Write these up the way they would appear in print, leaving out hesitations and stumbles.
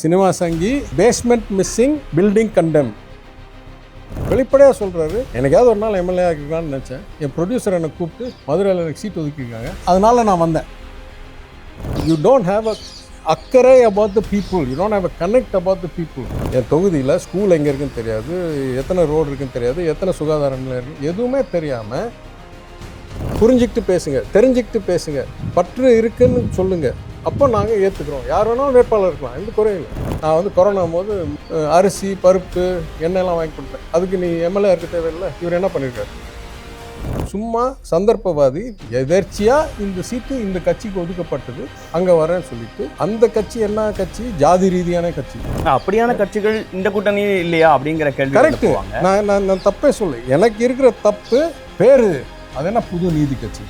Cinema சங்கி basement missing building condemn வெளிப்படையாக சொல்கிறாரு. எனக்காவது ஒரு நாள் எம்எல்ஏ ஆகிருக்கலான்னு நினச்சேன். என் ப்ரொடியூசர் என்னை கூப்பிட்டு மதுரையில் எனக்கு சீட் ஒதுக்கியிருக்காங்க, அதனால நான் வந்தேன். யூ டோன்ட் ஹேவ் அ அக்கறை about the people, you don't have a connect about the people. என் தொகுதியில் ஸ்கூல் எங்கே இருக்குன்னு தெரியாது, எத்தனை ரோடு இருக்குன்னு தெரியாது, எத்தனை சுகாதார நிலையம் இருக்குது, எதுவுமே தெரியாமல் புரிஞ்சிக்கிட்டு பேசுங்க, தெரிஞ்சுக்கிட்டு பேசுங்க, பற்று இருக்குன்னு சொல்லுங்கள். அப்போ நாங்கள் ஏற்றுக்கிறோம். யார் வேணாலும் வேட்பாளர் இருக்கலாம், எந்த குறையும் இல்லை. நான் வந்து கொரோனா போது அரிசி பருப்பு எண்ணெயெல்லாம் வாங்கி கொடுத்தேன். அதுக்கு நீ எம்எல்ஏ இருக்க தேவையில்லை. இவர் என்ன பண்ணியிருக்காரு? சும்மா சந்தர்ப்பவாதி, எதர்ச்சியாக இந்த சீட்டு இந்த கட்சிக்கு ஒதுக்கப்பட்டது, அங்கே வரேன்னு சொல்லிட்டு அந்த கட்சி என்ன கட்சி? ஜாதி ரீதியான கட்சி. அப்படியான கட்சிகள் இந்த கூட்டணி இல்லையா அப்படிங்கிற கேள்வி. கரெக்டு. நான் தப்பே சொல்லு. எனக்கு இருக்கிற தப்பு பேரு, அது என்ன புது நீதி கட்சி?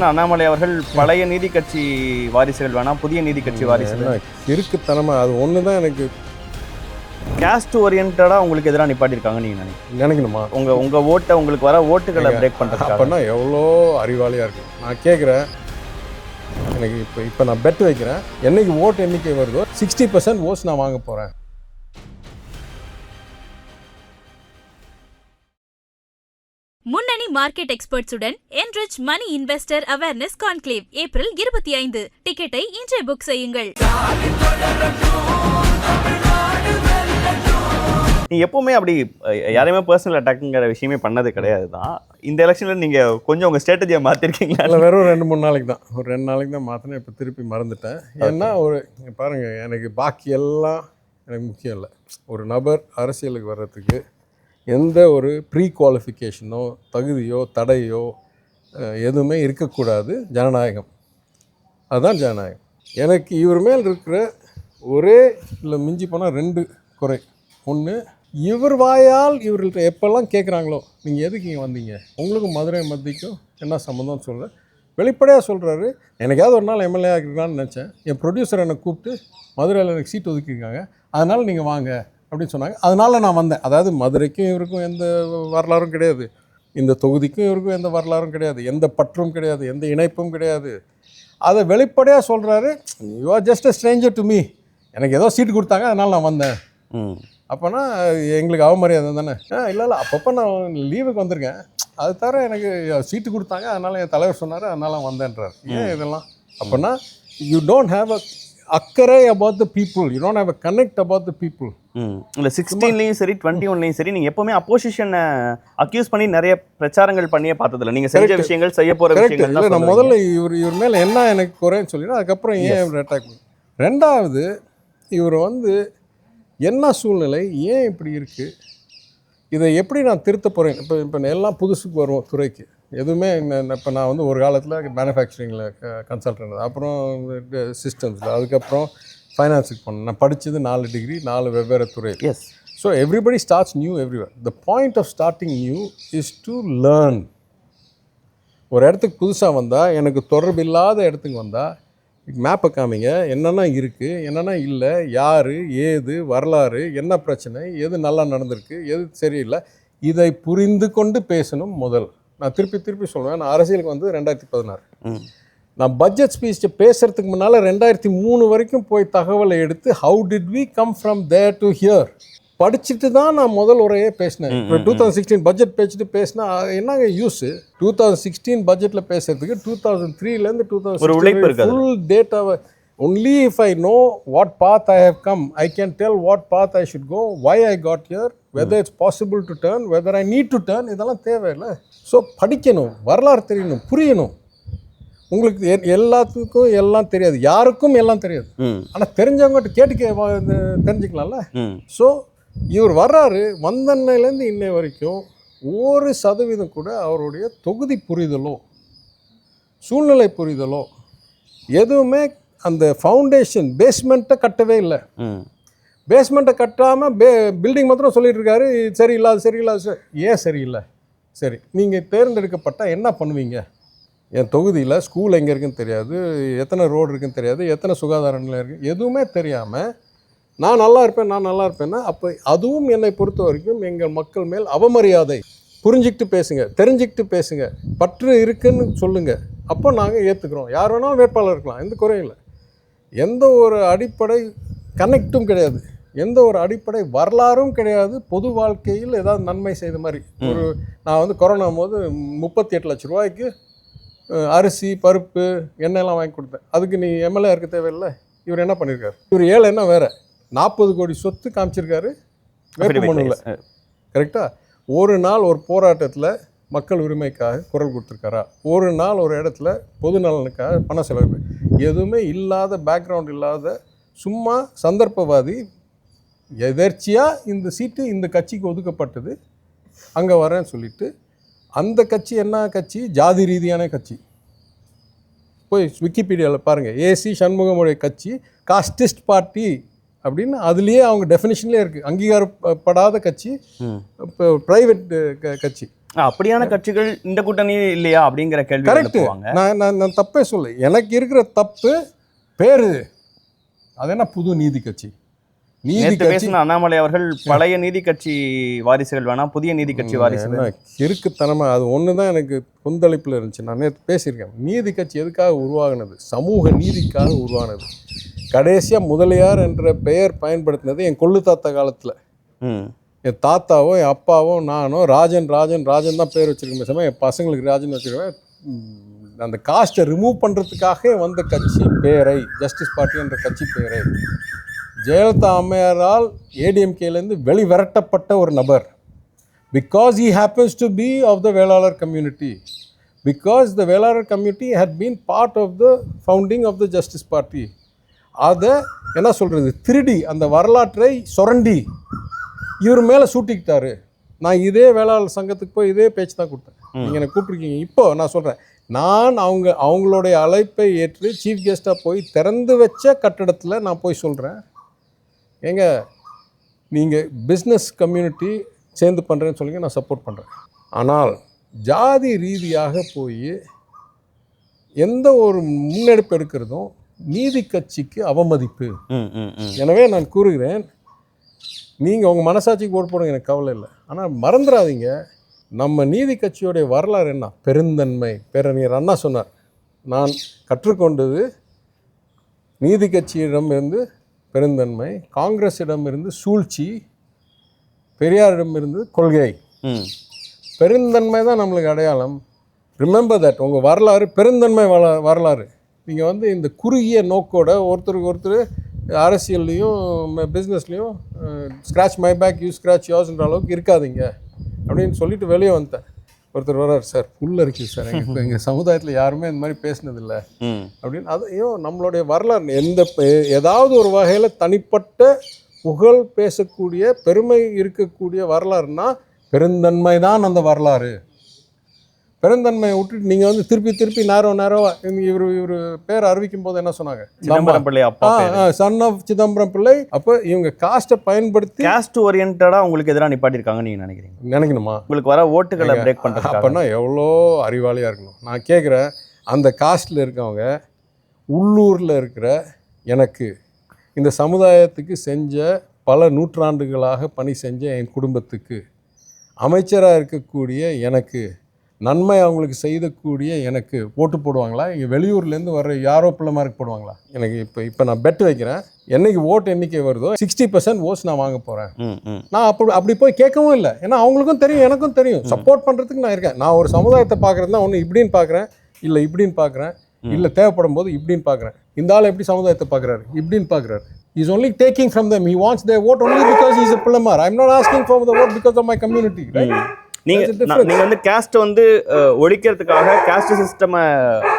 அண்ணாமலை அவர்கள் பழைய நீதி கட்சி வாரிசுகள் வேணாம், புதிய நீதி கட்சி வாரிசுகள் இருக்குத்தனமா. அது ஒன்று தான் எனக்கு காஸ்ட் ஓரியன்டா உங்களுக்கு எதிராக நிப்பாட்டிருக்காங்க நீங்க நினைக்கணுமா? உங்க ஓட்டை, உங்களுக்கு வர ஓட்டுகளை பிரேக் பண்றது அப்படின்னா எவ்வளோ அறிவாளியா இருக்கு. நான் கேட்குறேன், எனக்கு இப்போ நான் பெட் வைக்கிறேன், என்னைக்கு ஓட்டு எண்ணிக்கை வருதோ 60% ஓட்ஸ் நான் வாங்க போறேன். முன்னணி market எக்ஸ்பர்ட்ஸுடன் enrich money investor awareness conclave April 25. டிக்கெட்டை இன்றே புக் செய்யுங்கள். நீங்க எப்பவுமே அப்படி யாரையுமே பர்சனல் அட்டாக்குங்கிற விஷயமே பண்ணது கிடையாது தான். இந்த எலெக்ஷன்ல நீங்க கொஞ்சம் உங்க ஸ்ட்ராட்டஜியை மாத்திருக்கீங்களா? இல்லை, வெறும் 2-3 நாளைக்கு தான், ஒரு 2 நாளைக்கு தான் மாற்றினேன். இப்போ திருப்பி மறந்துட்டேன். ஏன்னா பாருங்க, எனக்கு பாக்கி எல்லாம் எனக்கு முக்கியம் இல்லை. ஒரு நபர் அரசியலுக்கு வர்றதுக்கு எந்த ஒரு ப்ரீ குவாலிஃபிகேஷனோ தகுதியோ தடையோ எதுவுமே இருக்கக்கூடாது. ஜனநாயகம், அதுதான் ஜனநாயகம். எனக்கு இவர் மேல் இருக்கிற ஒரே இல்லை மிஞ்சி போனால் 2 குறை. ஒன்று, இவர் வாயால் இவர்கள்ட்ட எப்போல்லாம் கேட்குறாங்களோ நீங்கள் எதுக்கு இங்கே வந்தீங்க, உங்களுக்கும் மதுரை மத்திக்கும் என்ன சம்மந்தம்னு சொல்கிறேன். வெளிப்படையாக சொல்கிறாரு. எனக்காவது ஒரு நாள் எம்எல்ஏ ஆகிருக்கலான்னு நினச்சேன். என் ப்ரொடியூசர் என்னை கூப்பிட்டு மதுரையில் எனக்கு சீட் ஒதுக்கியிருக்காங்க, அதனால் நீங்கள் வாங்க அப்படின்னு சொன்னாங்க. அதனால் நான் வந்தேன். அதாவது மதுரைக்கும் இவருக்கும் எந்த வரலாறும் கிடையாது, இந்த தொகுதிக்கும் இவருக்கும் எந்த வரலாறும் கிடையாது, எந்த பற்றும் கிடையாது, எந்த இணைப்பும் கிடையாது. அதை வெளிப்படையாக சொல்கிறாரு. You are just a stranger to me, எனக்கு ஏதோ சீட்டு கொடுத்தாங்க அதனால் நான் வந்தேன். அப்போனா எங்களுக்கு அவமரியாதை தானே? இல்லை அப்பப்போ நான் லீவுக்கு வந்திருக்கேன், அது தவிர எனக்கு சீட்டு கொடுத்தாங்க அதனால் என் தலைவர் சொன்னார் அதனால் வந்தேன்றார். ஏன் இதெல்லாம்? அப்போனா யூ டோன்ட் ஹேவ் அ அக்கறை about the people, you don't have a connect about the people. இந்த 16லையும் சரி 21லையும் சரி நீங்கள் எப்போவுமே அப்போசிஷனை அக்யூஸ் பண்ணி நிறைய பிரச்சாரங்கள் பண்ணியே பார்த்ததில்ல. நீங்கள் செஞ்ச விஷயங்கள், செய்ய போகிற விஷயங்கள். இல்லை, நான் முதல்ல இவர் மேலே என்ன எனக்கு குறைன்னு சொல்லிடுறேன், அதுக்கப்புறம் ஏன் இவர் அட்டாக் பண்ணி. 2வது, இவர் வந்து என்ன சூழ்நிலை, ஏன் இப்படி இருக்குது, இதை எப்படி நான் திருத்த போகிறேன். இப்போ எல்லாம் புதுசுக்கு வருவோம் துறைக்கு. எதுவுமே இப்போ நான் வந்து ஒரு காலத்தில் மேனுஃபேக்சரிங்கில் கன்சல்டன்ட், அப்புறம் சிஸ்டம்ஸில், அதுக்கப்புறம் ஃபைனான்ஸுக்கு போனேன். நான் படித்தது 4 டிகிரி 4 வெவ்வேறு துறை. Yes. So everybody starts new everywhere. The point of starting new is to learn. ஒரு இடத்துக்கு புதுசாக வந்தால், எனக்கு தொடர்பு இல்லாத இடத்துக்கு வந்தால் மேப்பை காமிங்க, என்னென்ன இருக்குது என்னென்ன இல்லை, யார் ஏது, வரலாறு, என்ன பிரச்சனை, எது நல்லா நடந்திருக்கு, எது சரியில்லை, இதை புரிந்து கொண்டு பேசணும். நான் திருப்பி சொல்லுவேன். நான் அரசியலுக்கு வந்து 2016. நான் பட்ஜெட் ஸ்பீச்சை பேசுகிறதுக்கு முன்னால் 2003 வரைக்கும் போய் தகவலை எடுத்து how did we come from there to here படிச்சுட்டு தான் நான் முதல் உரையே பேசினேன். இப்போ 2016 பட்ஜெட் பேசிட்டு பேசினா என்னங்க யூஸு? 2016 பட்ஜெட்டில் பேசுறதுக்கு 2003லேருந்து 2016 ஃபுல் டேட்டாவை. only if I know what path I have come, I can tell what path I should go, why I got here, whether it's possible to turn, whether I need to turn. இதெல்லாம் தேவையில்லை. So படிக்கணும், வரலாறு தெரியணும், புரியணும். உங்களுக்கு எல்லாத்துக்கும் எல்லாம் தெரியாது, யாருக்கும் எல்லாம் தெரியாது. ஆனால் தெரிஞ்சவங்ககிட்ட கேட்டு தெரிஞ்சுக்கலாம்ல. ஸோ இவர் வர்றாரு, வந்தன்னையிலேருந்து இன்னை வரைக்கும் 1% கூட அவருடைய தொகுதி புரிதலோ சூழ்நிலை புரிதலோ எதுவுமே அந்த ஃபவுண்டேஷன் பேஸ்மெண்ட்டை கட்டவே இல்லை. பேஸ்மெண்ட்டை கட்டாமல் பில்டிங் மாத்திரம் சொல்லிட்டு இருக்காரு. சரியில்லை, அது சரியில்லை. ஏன் சரியில்லை? சரி, நீங்கள் தேர்ந்தெடுக்கப்பட்டால் என்ன பண்ணுவீங்க? என் தொகுதியில் ஸ்கூல் எங்கே இருக்குன்னு தெரியாது, எத்தனை ரோடு இருக்குன்னு தெரியாது, எத்தனை சுகாதார நிலையம் இருக்குது, எதுவுமே தெரியாமல் நான் நல்லா இருப்பேன்னா அப்போ அதுவும் என்னை பொறுத்த வரைக்கும் எங்கள் மக்கள் மேல் அவமரியாதை. புரிஞ்சிக்கிட்டு பேசுங்க, தெரிஞ்சுக்கிட்டு பேசுங்க, பற்று இருக்குன்னு சொல்லுங்கள். அப்போ நாங்கள் ஏற்றுக்கிறோம். யார் வேணாலும் வேட்பாளர் இருக்கலாம், எந்த குறையும் இல்லை. எந்த ஒரு அடிப்படை கனெக்டும் கிடையாது, எந்த ஒரு அடிப்படை வரலாறும் கிடையாது. பொது வாழ்க்கையில் ஏதாவது நன்மை செய்த மாதிரி நான் வந்து கொரோனா போது 38 லட்ச ரூபாய்க்கு அரிசி பருப்பு எண்ணெய்லாம் வாங்கி கொடுத்தேன். அதுக்கு நீ எம்எல்ஏ இருக்க தேவையில்லை. இவர் என்ன பண்ணியிருக்காரு? இவர் ஏழை என்ன வேற 40 கோடி சொத்து காமிச்சிருக்காரு வேட்புமனுவில். கரெக்டாக ஒரு நாள் ஒரு போராட்டத்தில் மக்கள் உரிமைக்காக குரல் கொடுத்துருக்காரா? ஒரு நாள் ஒரு இடத்துல பொது நலனுக்காக பண செலவு எதுவுமே இல்லாத, பேக்ரவுண்ட் இல்லாத, சும்மா சந்தர்ப்பவாதி, எதர்ச்சியாக இந்த சீட்டு இந்த கட்சிக்கு ஒதுக்கப்பட்டது, அங்கே வரேன்னு சொல்லிட்டு அந்த கட்சி என்ன கட்சி? ஜாதி ரீதியான கட்சி. போய் விக்கிபீடியாவில் பாருங்கள், ஏசி சண்முகமுடைய கட்சி காஸ்டிஸ்ட் பார்ட்டி அப்படின்னு அதுலேயே அவங்க டெஃபினிஷன்லேயே இருக்குது. அங்கீகாரப்படாத கட்சி, இப்போ ப்ரைவேட் கட்சி. அப்படியான கட்சிகள் இந்த கூட்டணி இல்லையா அப்படிங்கிற கேள்வி. கரெக்டு. நான் தப்பே சொல்ல, எனக்கு இருக்கிற தப்பு பேரு அது என்ன புது நீதி கட்சி. நீதி கட்சி அண்ணாமலை அவர்கள் பழைய நீதி கட்சி வாரிசுகள் வேணாம், புதிய நீதி கட்சி வாரிசுகள் இருக்குத்தனமாக அது ஒன்று தான் எனக்கு கொந்தளிப்பில் இருந்துச்சு. நான் நேற்று பேசியிருக்கேன். நீதி கட்சி எதுக்காக உருவாகினது? சமூக நீதிக்காக உருவானது. கடைசியாக முதலியார் என்ற பெயர் பயன்படுத்தினது என் கொள்ளு தாத்தா காலத்தில். என் தாத்தாவோ என் அப்பாவோ நானோ ராஜன் ராஜன் ராஜன் தான் பேர் வச்சுருக்கேன். சமயம் என் பசங்களுக்கு ராஜன் வச்சுருக்கேன். அந்த காஸ்ட்டை ரிமூவ் பண்ணுறதுக்காக வந்த கட்சி பேரை, ஜஸ்டிஸ் பார்ட்டி என்ற கட்சி பேரை ஜெயலலிதா அம்மையாரால் ஏடிஎம்கேலேருந்து வெளிவிரட்டப்பட்ட ஒரு நபர். Because he happens to be of the Vellalar community, because the Vellalar community had been part of the founding of the justice party. அதை என்ன சொல்கிறது, திருடி அந்த வரலாற்றை சுரண்டி இவர் மேலே சூட்டிக்கிட்டாரு. நான் இதே வேளாளர் சங்கத்துக்கு போய் இதே பேச்சு தான் கொடுத்தேன். நீங்கள் என்னை கூப்பிட்ருக்கீங்க. இப்போ நான் சொல்கிறேன், நான் அவங்களுடைய அழைப்பை ஏற்று சீஃப் கெஸ்ட்டாக போய் திறந்து வச்ச கட்டடத்தில் நான் போய் சொல்கிறேன், ஏங்க நீங்கள் பிஸ்னஸ் கம்யூனிட்டி சேர்ந்து பண்ணுறேன்னு சொல்லுங்க, நான் சப்போர்ட் பண்ணுறேன். ஆனால் ஜாதி ரீதியாக போய் எந்த ஒரு முன்னெடுப்பு எடுக்கிறதும் நீதி கட்சிக்கு அவமதிப்பு. எனவே நான் கூறுகிறேன், நீங்கள் உங்கள் மனசாட்சிக்கு ஓட்டு போடுங்க, எனக்கு கவலை இல்லை. ஆனால் மறந்துடாதீங்க, நம்ம நீதி கட்சியோடைய வரலாறு என்ன? பெருந்தன்மை. பேரறிஞர் அண்ணா சொன்னார், நான் கற்றுக்கொண்டது நீதி கட்சியிடமிருந்து பெருந்தன்மை, காங்கிரஸிடமிருந்து சூழ்ச்சி, பெரியாரிடமிருந்து கொள்கை. பெருந்தன்மை தான் நம்மளுக்கு அடையாளம். Remember that. உங்கள் வரலாறு பெருந்தன்மை வரலாறு. நீங்கள் வந்து இந்த குறுகிய நோக்கோட ஒருத்தருக்கு ஒருத்தர் அரசியல்லையும் பிஸ்னஸ்லேயும் scratch my back you scratch யோர்ஸ்ன்ற அளவுக்கு இருக்காதீங்க அப்படின்னு சொல்லிட்டு வெளியே வந்தேன். ஒருத்தர் வர்றார், சார் புல் இருக்குது சார், எங்கள் சமுதாயத்தில் யாருமே இந்த மாதிரி பேசினதில்லை அப்படின்னு. அதையும் நம்மளுடைய வரலாறு ஏதாவது ஒரு வகையில் தனிப்பட்ட புகழ் பேசக்கூடிய பெருமை இருக்கக்கூடிய வரலாறுனா பெருந்தன்மை தான் அந்த வரலாறு. பெருந்தன்மையை விட்டுட்டு நீங்கள் வந்து திருப்பி நேரம் இவர் பேர் அறிவிக்கும் போது என்ன சொன்னாங்க? சிதம்பரம் பிள்ளை அப்பா, சன் ஆஃப் சிதம்பரம் பிள்ளை. அப்போ இவங்க காஸ்ட்டை பயன்படுத்தி காஸ்ட் ஓரியன்டாக உங்களுக்கு எதிராக நிப்பாட்டியிருக்காங்க நீங்கள் நினைக்கணுமா? உங்களுக்கு வர ஓட்டுகளை பிரேக் பண்ணுறது. அப்போனா எவ்வளோ அறிவாளியாக இருக்கணும். நான் கேட்குறேன், அந்த காஸ்ட்டில் இருக்கவங்க உள்ளூரில் இருக்கிற எனக்கு, இந்த சமுதாயத்துக்கு செஞ்ச பல நூற்றாண்டுகளாக பணி செஞ்ச என் குடும்பத்துக்கு, அமைச்சராக இருக்கக்கூடிய எனக்கு, நன்மை அவங்களுக்கு செய்யக்கூடிய எனக்கு ஓட்டு போடுவாங்களா? இங்கே வெளியூர்லேருந்து வர்ற யாரோ பிள்ளைமாருக்கு போடுவாங்களா? எனக்கு இப்போ நான் பெட் வைக்கிறேன், என்னைக்கு ஓட்டு எண்ணிக்கை வருதோ 60% ஓட்ஸ் நான் வாங்க போகிறேன். நான் அப்படி போய் கேட்கவும் இல்லை. ஏன்னா அவங்களுக்கும் தெரியும், எனக்கும் தெரியும், சப்போர்ட் பண்ணுறதுக்கு நான் இருக்கேன். நான் ஒரு சமுதாயத்தை பார்க்குறது தான் ஒன்று இப்படின்னு பார்க்குறேன், இல்லை இப்படின்னு பார்க்குறேன், இல்லை தேவைப்படும் போது இப்படின்னு பார்க்குறேன். இந்த ஆள் எப்படி சமுதாயத்தை பார்க்குறாரு? இப்படின்னு பார்க்குறாரு. He's only taking from them. He wants their vote only because he's a Pillamar. I'm not asking for the vote because of my community, right? நீங்க வந்து காஸ்ட் வந்து ஒழிக்கிறதுக்காக, காஸ்ட் சிஸ்டமை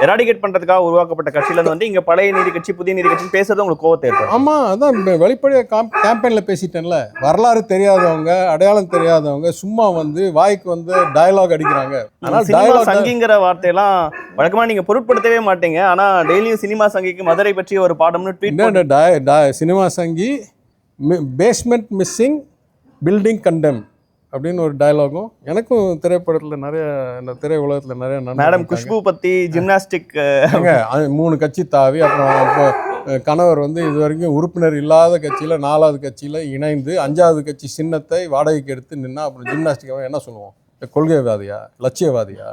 எராடிகேட் பண்றதுக்காக உருவாக்கப்பட்ட கட்சியில வந்து இங்க பழைய நீதி கட்சி புதிய நீதி கட்சி பேசுறது உங்களுக்கு கோவத்தை ஏற்படும். ஆமா, அதான் வெளிப்படையாக கேம்பெயினில் பேசிட்டேன்ல. வரலாறு தெரியாதவங்க, அடையாளம் தெரியாதவங்க சும்மா வந்து வாய்க்கு வந்து டயலாக் அடிக்கிறாங்க. ஆனால் சினிமா சங்கிங்கிற வார்த்தையெல்லாம் வழக்கமா நீங்க பொருட்படுத்தவே மாட்டீங்க. ஆனா டெய்லியும் சினிமா சங்கிக்கு மதுரை பற்றி ஒரு பாடம்னு ட்வீட். சினிமா சங்கி பேஸ்மெண்ட் மிஸ்ஸிங் பில்டிங் கண்டெம் அப்படின்னு ஒரு டயலாகும் எனக்கும் திரைப்படத்தில் நிறைய, திரை உலகத்தில் நிறைய மேடம் குஷ்பு பற்றி ஜிம்னாஸ்டிக் 3 கட்சி தாவி, அப்புறம் அப்போ கணவர் வந்து இது வரைக்கும் உறுப்பினர் இல்லாத கட்சியில் 4வது கட்சியில் இணைந்து 5வது கட்சி சின்னத்தை வாடகைக்கு எடுத்து நின்னா அப்புறம் ஜிம்னாஸ்டிக் என்ன சொல்லுவோம்? கொள்கைவாதியா, லட்சியவாதியா?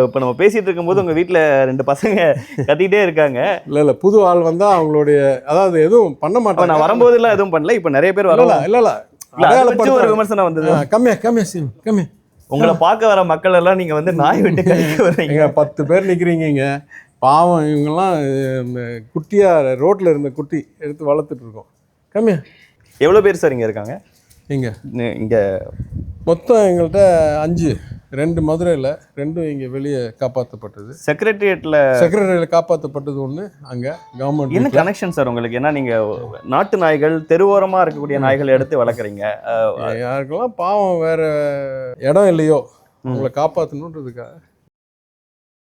இப்போ நம்ம பேசிட்டு இருக்கும்போது உங்க வீட்ல 2 பசங்க கத்திட்டே இருக்காங்க. இல்லை புது ஆள் வந்தால் அவங்களுடைய அதாவது எதுவும் பண்ண அப்ப மாட்டாங்க. நான் வரும்போதெல்லாம் எதுவும் பண்ணல. இப்போ நிறைய பேர் வரல. இல்லை ஒரு விமர்சனம் வந்தது. கம்மியா உங்களை பார்க்க வர மக்கள் எல்லாம் நீங்க வந்து நாய் விட்டு கழிக்க வர்றீங்க. 10 பேர் நிற்கிறீங்க. பாவம் இவங்கெல்லாம் குட்டியாக ரோட்டில் இருந்த குட்டி எடுத்து வளர்த்துட்டு இருக்கோம். கம்மியா. எவ்வளோ பேர் சார் இங்கே இருக்காங்க? இங்கே மொத்தம் எங்கள்கிட்ட 5, 2 மதுரையில், 2 இங்கே வெளியே காப்பாற்றப்பட்டது. செக்ரட்டரியில் காப்பாற்றப்பட்டது 1 அங்கே கவர்மெண்ட். என்ன கனெக்ஷன் சார் உங்களுக்கு? ஏன்னா நீங்கள் நாட்டு நாய்கள், தெருவோரமாக இருக்கக்கூடிய நாய்கள் எடுத்து வளர்க்குறீங்க. யாருக்கெல்லாம் பாவம் வேறு இடம் இல்லையோ அவங்கள காப்பாற்றணுன்றதுக்காக